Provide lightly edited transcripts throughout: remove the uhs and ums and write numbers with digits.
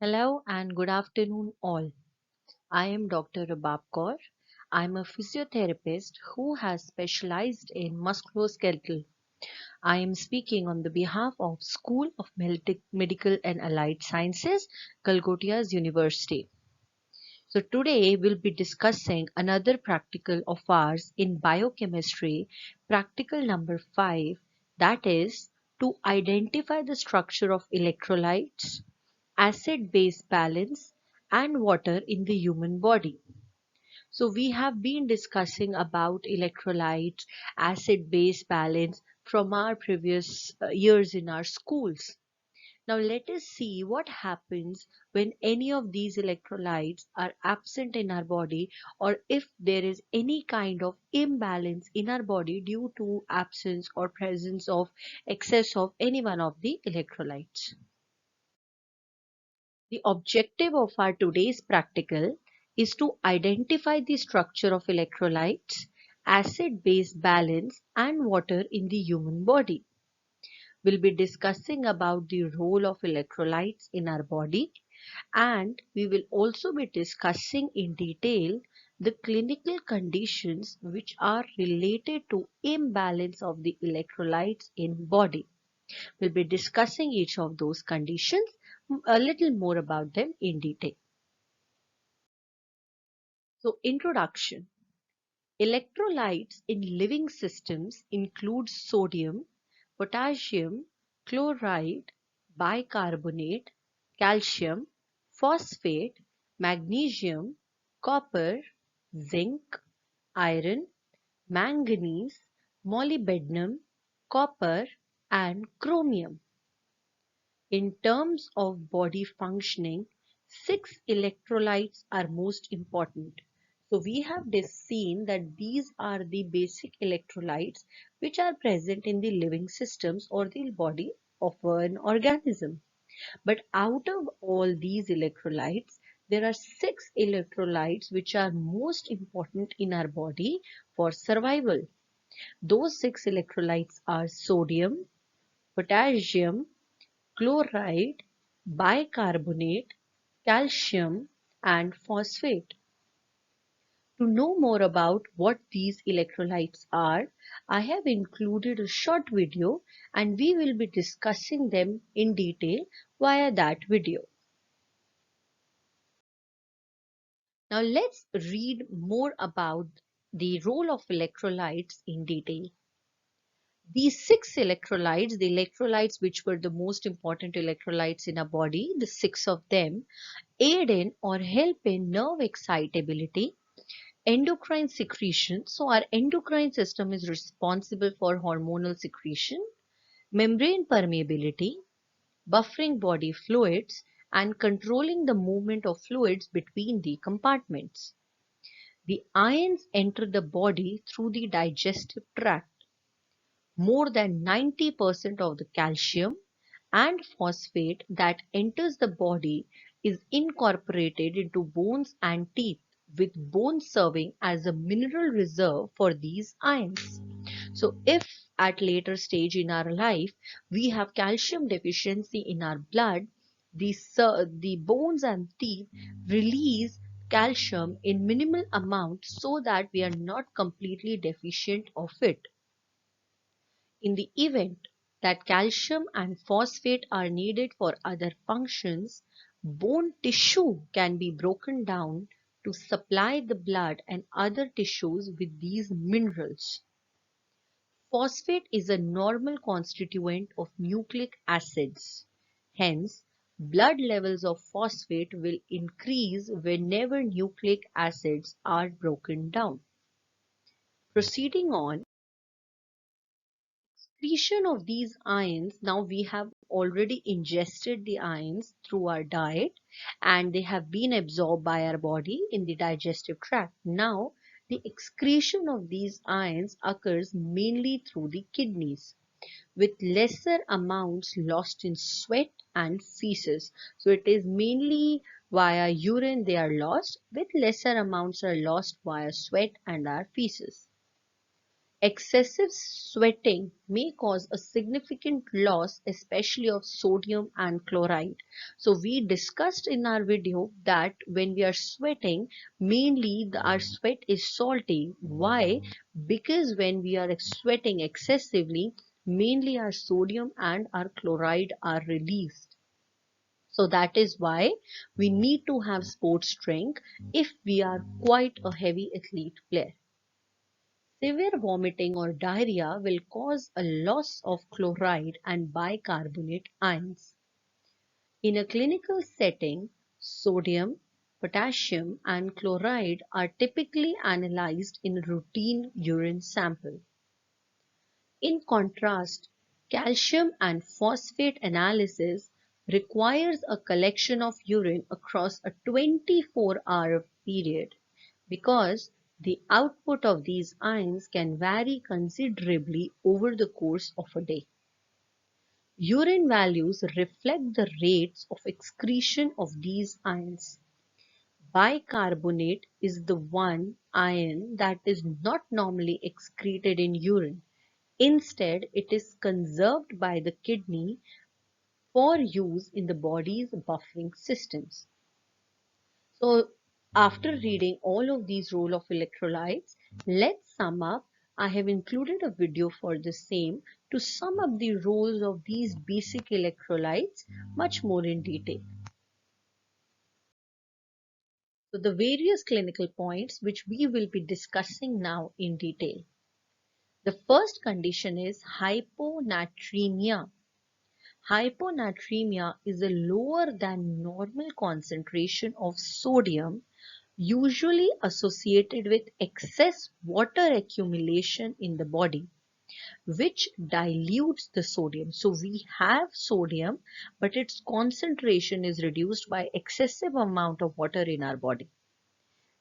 Hello and good afternoon, all. I am Dr. Rabab Kaur. I am a physiotherapist who has specialized in musculoskeletal. I am speaking on the behalf of School of Medical and Allied Sciences, Calcutta's University. So today we'll be discussing another practical of ours in biochemistry, practical number 5, that is to identify the structure of electrolytes, acid-base balance, and water in the human body. So we have been discussing about electrolytes, acid-base balance from our previous years in our schools. Now let us see what happens when any of these electrolytes are absent in our body, or if there is any kind of imbalance in our body due to absence or presence of excess of any one of the electrolytes. The objective of our today's practical is to identify the structure of electrolytes, acid-base balance, and water in the human body. We'll be discussing about the role of electrolytes in our body, and we will also be discussing in detail the clinical conditions which are related to imbalance of the electrolytes in body. We'll be discussing each of those conditions, a little more about them in detail. So, introduction. Electrolytes in living systems include sodium, potassium, chloride, bicarbonate, calcium, phosphate, magnesium, copper, zinc, iron, manganese, molybdenum, copper, and chromium. In terms of body functioning, six electrolytes are most important. So we have seen that these are the basic electrolytes which are present in the living systems or the body of an organism. But out of all these electrolytes, there are six electrolytes which are most important in our body for survival. Those six electrolytes are sodium, potassium, chloride, bicarbonate, calcium, and phosphate. To know more about what these electrolytes are, I have included a short video and we will be discussing them in detail via that video. Now let's read more about the role of electrolytes in detail. These six electrolytes, the electrolytes which were the most important electrolytes in our body, the six of them, aid in or help in nerve excitability, endocrine secretion. So our endocrine system is responsible for hormonal secretion, membrane permeability, buffering body fluids, and controlling the movement of fluids between the compartments. The ions enter the body through the digestive tract. More than 90% of the calcium and phosphate that enters the body is incorporated into bones and teeth, with bones serving as a mineral reserve for these ions. So if at later stage in our life we have calcium deficiency in our blood, the bones and teeth release calcium in minimal amount so that we are not completely deficient of it. In the event that calcium and phosphate are needed for other functions, bone tissue can be broken down to supply the blood and other tissues with these minerals. Phosphate is a normal constituent of nucleic acids. Hence, blood levels of phosphate will increase whenever nucleic acids are broken down. Proceeding on, excretion of these ions, now we have already ingested the ions through our diet and they have been absorbed by our body in the digestive tract. Now the excretion of these ions occurs mainly through the kidneys, with lesser amounts lost in sweat and feces. So it is mainly via urine they are lost, with lesser amounts are lost via sweat and our feces. Excessive sweating may cause a significant loss, especially of sodium and chloride. So we discussed in our video that when we are sweating, mainly our sweat is salty. Why? Because when we are sweating excessively, mainly our sodium and our chloride are released. So that is why we need to have sports drink if we are quite a heavy athlete player. Severe vomiting or diarrhea will cause a loss of chloride and bicarbonate ions. In a clinical setting, sodium, potassium, and chloride are typically analyzed in a routine urine sample. In contrast, calcium and phosphate analysis requires a collection of urine across a 24-hour period because the output of these ions can vary considerably over the course of a day. Urine values reflect the rates of excretion of these ions. Bicarbonate is the one ion that is not normally excreted in urine. Instead, it is conserved by the kidney for use in the body's buffering systems. So, after reading all of these role of electrolytes, let's sum up. I have included a video for the same to sum up the roles of these basic electrolytes much more in detail. So, the various clinical points which we will be discussing now in detail. The first condition is hyponatremia. Hyponatremia is a lower than normal concentration of sodium, usually associated with excess water accumulation in the body, which dilutes the sodium. So we have sodium, but its concentration is reduced by excessive amount of water in our body.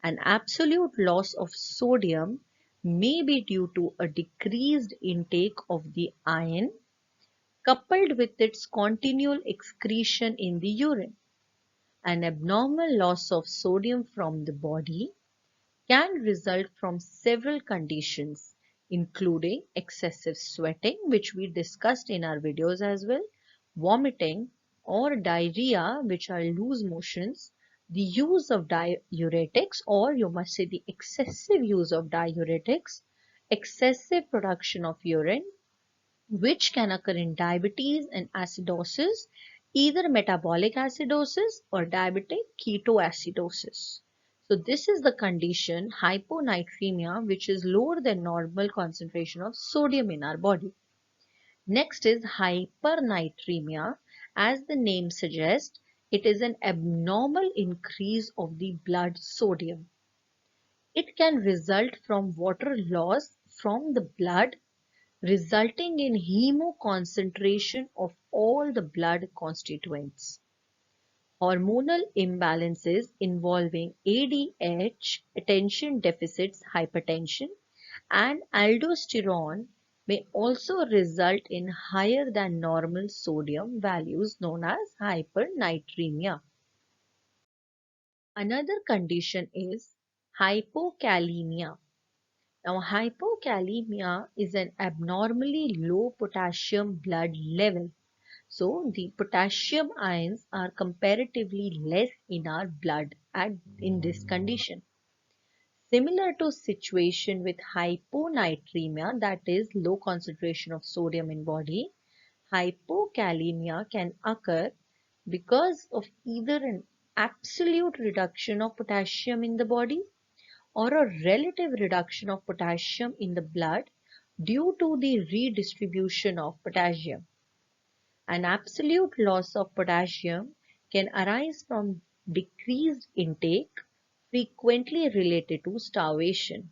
An absolute loss of sodium may be due to a decreased intake of the ion coupled with its continual excretion in the urine. An abnormal loss of sodium from the body can result from several conditions, including excessive sweating, which we discussed in our videos as well, vomiting or diarrhea, which are loose motions, the use of diuretics, or you must say the excessive use of diuretics, excessive production of urine, which can occur in diabetes and acidosis, either metabolic acidosis or diabetic ketoacidosis. So this is the condition hyponatremia, which is lower than normal concentration of sodium in our body. Next is hypernatremia. As the name suggests, it is an abnormal increase of the blood sodium. It can result from water loss from the blood, resulting in hemoconcentration of all the blood constituents. Hormonal imbalances involving ADH, attention deficit hypertension, and aldosterone may also result in higher than normal sodium values known as hypernatremia. Another condition is hypokalemia. Now, hypokalemia is an abnormally low potassium blood level. So, the potassium ions are comparatively less in our blood in this condition. Similar to situation with hyponatremia, that is low concentration of sodium in body, hypokalemia can occur because of either an absolute reduction of potassium in the body or a relative reduction of potassium in the blood due to the redistribution of potassium. An absolute loss of potassium can arise from decreased intake, frequently related to starvation.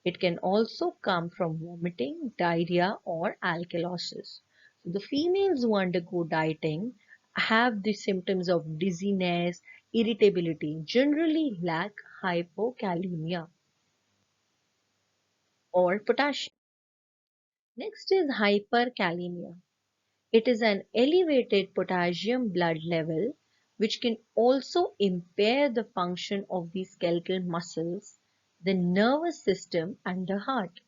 It can also come from vomiting, diarrhea, or alkalosis. So the females who undergo dieting have the symptoms of dizziness, irritability, generally lack hypokalemia or potassium. Next is hyperkalemia. It is an elevated potassium blood level which can also impair the function of the skeletal muscles, the nervous system, and the heart.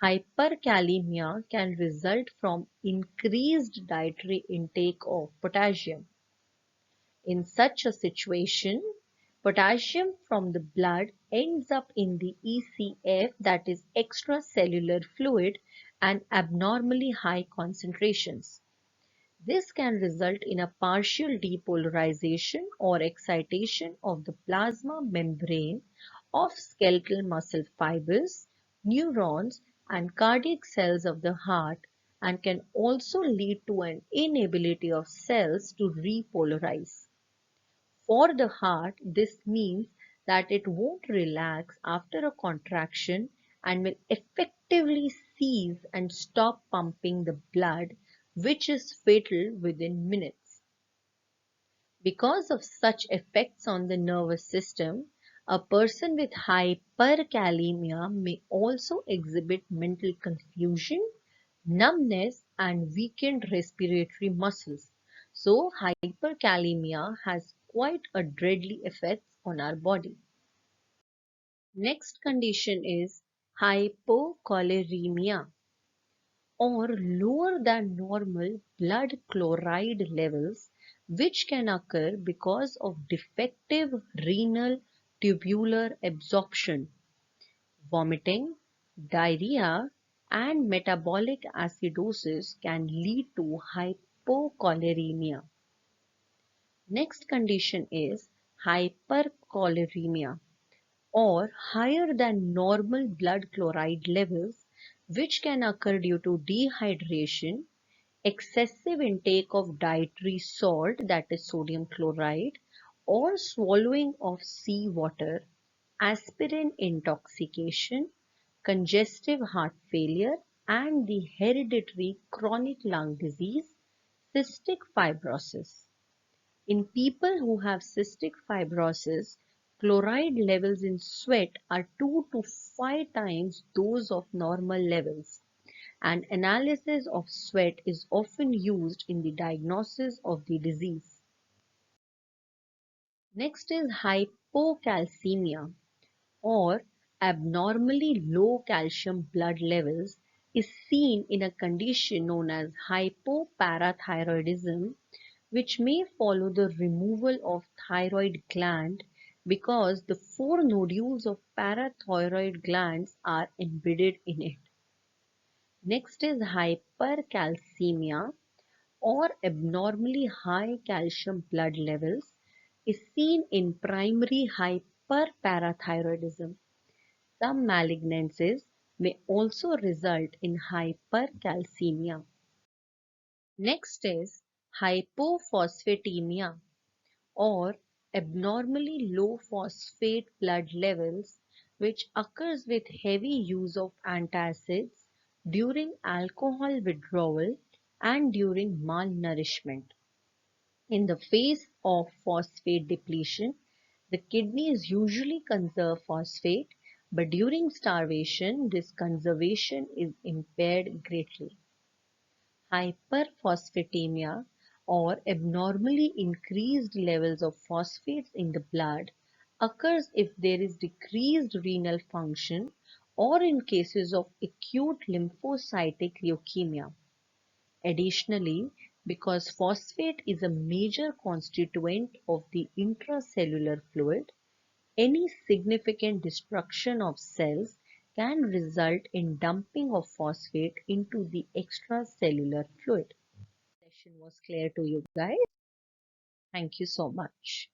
Hyperkalemia can result from increased dietary intake of potassium. In such a situation, potassium from the blood ends up in the ECF, that is extracellular fluid, and abnormally high concentrations. This can result in a partial depolarization or excitation of the plasma membrane of skeletal muscle fibers, neurons, and cardiac cells of the heart, and can also lead to an inability of cells to repolarize. For the heart, this means that it won't relax after a contraction and will effectively cease and stop pumping the blood, which is fatal within minutes. Because of such effects on the nervous system, a person with hyperkalemia may also exhibit mental confusion, numbness, and weakened respiratory muscles. So, hyperkalemia has quite a deadly effect on our body. Next condition is hypocholeremia, or lower than normal blood chloride levels, which can occur because of defective renal tubular absorption. Vomiting, diarrhea, and metabolic acidosis can lead to hypocholeremia. Next condition is hypercholeremia, or higher than normal blood chloride levels, which can occur due to dehydration, excessive intake of dietary salt, that is sodium chloride, or swallowing of seawater, aspirin intoxication, congestive heart failure, and the hereditary chronic lung disease, cystic fibrosis. In people who have cystic fibrosis, chloride levels in sweat are 2 to 5 times those of normal levels, and analysis of sweat is often used in the diagnosis of the disease. Next is hypocalcemia, or abnormally low calcium blood levels, is seen in a condition known as hypoparathyroidism, which may follow the removal of thyroid gland because the 4 nodules of parathyroid glands are embedded in it. Next is hypercalcemia, or abnormally high calcium blood levels, is seen in primary hyperparathyroidism. Some malignancies may also result in hypercalcemia. Next is hypophosphatemia, or abnormally low phosphate blood levels, which occurs with heavy use of antacids during alcohol withdrawal and during malnourishment. In the face of phosphate depletion, the kidneys usually conserve phosphate, but during starvation, this conservation is impaired greatly. Hyperphosphatemia, or abnormally increased levels of phosphates in the blood, occurs if there is decreased renal function or in cases of acute lymphocytic leukemia. Additionally, because phosphate is a major constituent of the intracellular fluid, any significant destruction of cells can result in dumping of phosphate into the extracellular fluid. Session was clear to you guys. Thank you so much.